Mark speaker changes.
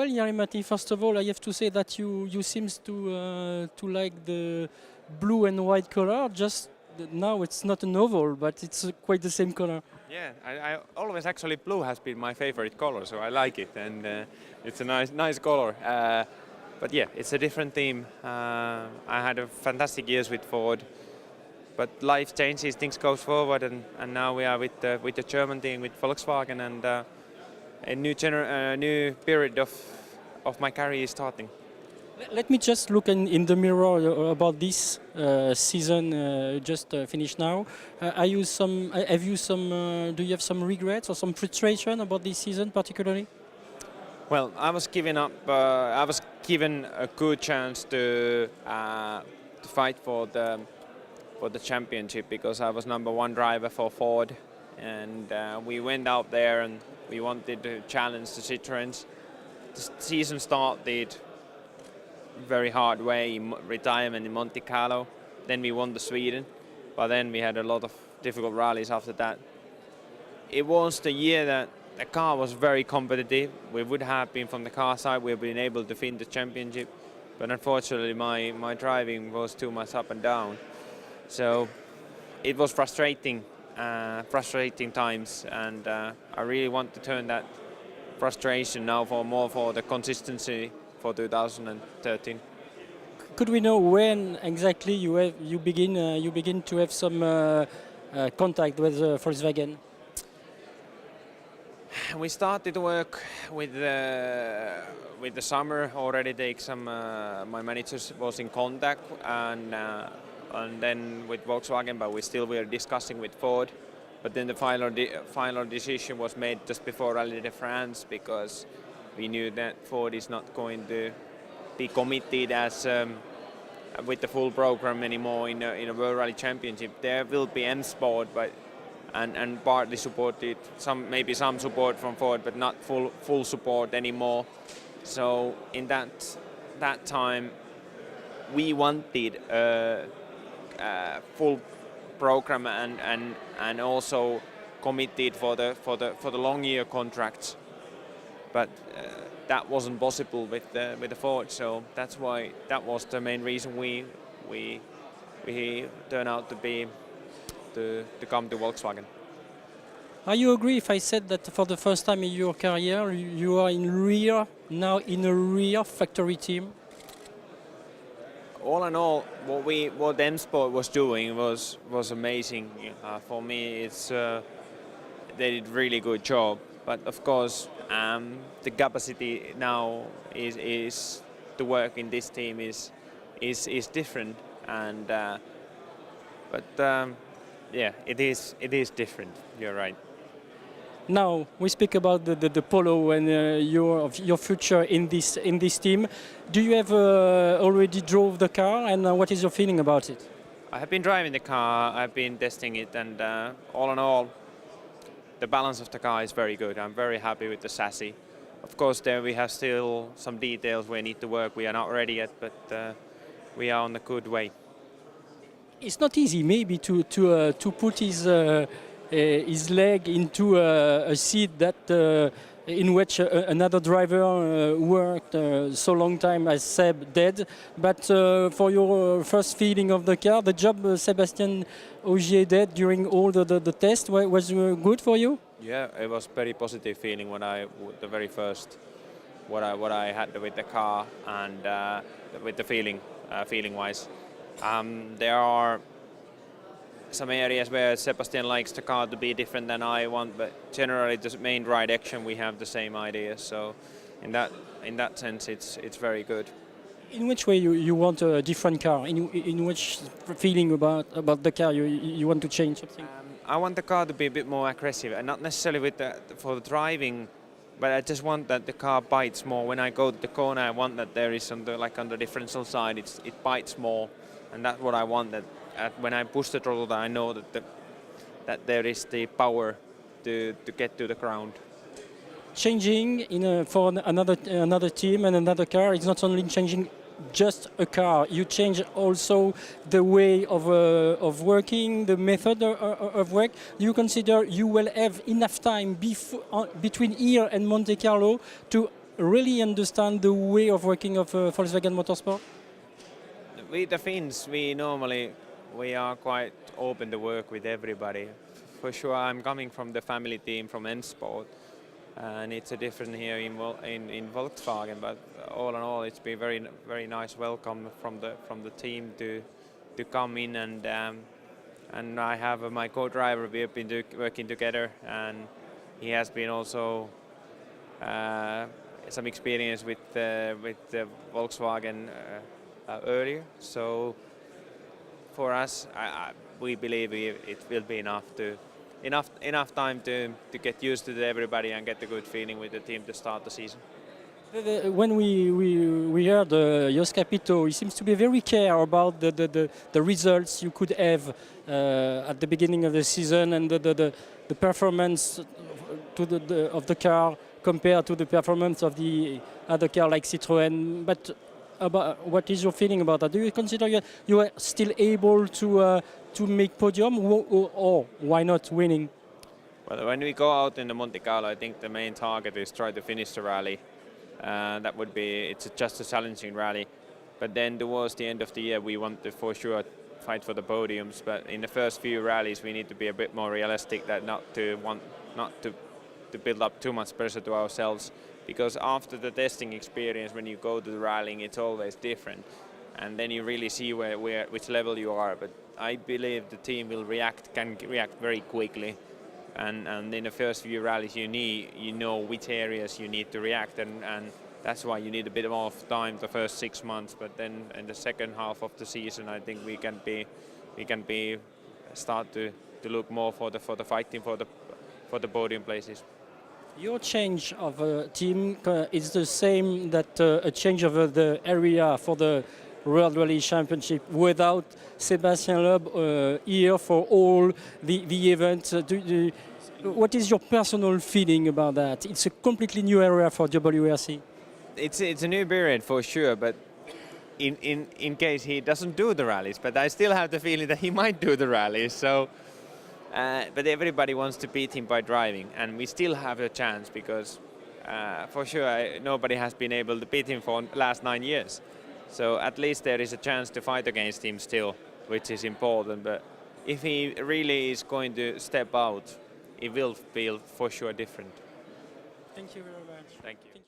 Speaker 1: well, Jari-Matti. First of all, I have to say that you seems to like the blue and white color. Just now, it's not an oval, but it's quite the same color.
Speaker 2: Yeah, I always actually blue has been my favorite color, so I like it, and it's a nice color. But yeah, it's a different theme. I had a fantastic years with Ford, but life changes, things go forward, and now we are with the German team, with Volkswagen, and a new period of my career is starting.
Speaker 1: Let me just look in the mirror about this season just finished now. Do you have some regrets or some frustration about this season particularly?
Speaker 2: Well, I was given a good chance to fight for the championship because I was #1 driver for Ford, and we went out there and we wanted to challenge the Citroens. The season started very hard way, retirement in Monte Carlo. Then we won the Sweden, but then we had a lot of difficult rallies after that. It was the year that the car was very competitive. We would have been from the car side, we've been able to win the championship, but unfortunately my driving was too much up and down. So it was frustrating times, and I really want to turn that frustration now for the consistency for 2013.
Speaker 1: Could we know when exactly you begin to have some contact with Volkswagen?
Speaker 2: We started to work with the summer already. My manager was in contact, and then with Volkswagen, but we still were discussing with Ford. But then the final decision was made just before Rallye de France, because we knew that Ford is not going to be committed as with the full program anymore in a World Rally Championship. There will be M Sport, but and partly supported, maybe some support from Ford, but not full support anymore. So in that time, we wanted a full program and also committed for the long year contracts, but that wasn't possible with the Ford. So that was the main reason we turned out to come to Volkswagen.
Speaker 1: Are you agree if I said that for the first time in your career you are now in a rear factory team?
Speaker 2: All in all, what M Sport was doing was amazing. For me, they did really good job. But of course, the capacity now is to work in this team is different, and yeah, it is different. You're right.
Speaker 1: Now we speak about the Polo and your future in this team. Do you have already drove the car, and what is your feeling about it?
Speaker 2: I have been driving the car. I've been testing it, and all in all, the balance of the car is very good. I'm very happy with the chassis. Of course, there we have still some details we need to work. We are not ready yet, but we are on a good way.
Speaker 1: It's not easy, maybe, to put his leg into a seat that in which another driver worked so long time as Seb did. But for your first feeling of the car, the job Sébastien Ogier did during all the test was good for you?
Speaker 2: Yeah, it was very positive feeling when the very first what I had with the car and with the feeling wise. There are some areas where Sébastien likes the car to be different than I want, but generally the main ride action we have the same ideas. So in that sense, it's very good.
Speaker 1: In which way you want a different car? In which feeling about the car you want to change something?
Speaker 2: I want the car to be a bit more aggressive, and not necessarily for the driving, but I just want that the car bites more. When I go to the corner, I want that there is on the differential side, it bites more, and that's what I want. That when I push the throttle, I know that there is the power to get to the ground.
Speaker 1: Changing for another team and another car, it's not only changing just a car. You change also the way of working, the method of work. You consider you will have enough time between here and Monte Carlo to really understand the way of working of Volkswagen Motorsport?
Speaker 2: We the Finns, we are quite open to work with everybody. For sure, I'm coming from the family team from N-Sport, and it's a different here in Volkswagen. But all in all, it's been very nice welcome from the team to come in, and I have my co-driver. We have been working together, and he has been also some experience with the Volkswagen earlier. So for us, we believe it will be enough time to get used to everybody and get a good feeling with the team to start the season.
Speaker 1: When we heard Jos Capito, he seems to be very care about the results you could have at the beginning of the season and the performance of the car compared to the performance of the other car like Citroën. But what is your feeling about that? Do you consider you are still able to make podium, or why not winning?
Speaker 2: Well, when we go out in the Monte Carlo, I think the main target is try to finish the rally. It's just a challenging rally. But then towards the end of the year, we want to for sure fight for the podiums. But in the first few rallies, we need to be a bit more realistic, that not to build up too much pressure to ourselves. Because after the testing experience, when you go to the rallying, it's always different, and then you really see which level you are. But I believe the team can react very quickly. And in the first few rallies, you know which areas you need to react, and that's why you need a bit more time the first 6 months. But then in the second half of the season, I think we can start to look more for the fighting for the podium places.
Speaker 1: Your change of team is the same that a change of the area for the World Rally Championship without Sébastien Loeb here for all the events. What is your personal feeling about that? It's a completely new area for WRC.
Speaker 2: It's a new period for sure, but in case he doesn't do the rallies, but I still have the feeling that he might do the rallies. So, but everybody wants to beat him by driving, and we still have a chance because for sure nobody has been able to beat him for the last 9 years. So at least there is a chance to fight against him still, which is important. But if he really is going to step out, it will feel for sure different.
Speaker 1: Thank you very much.
Speaker 2: Thank you.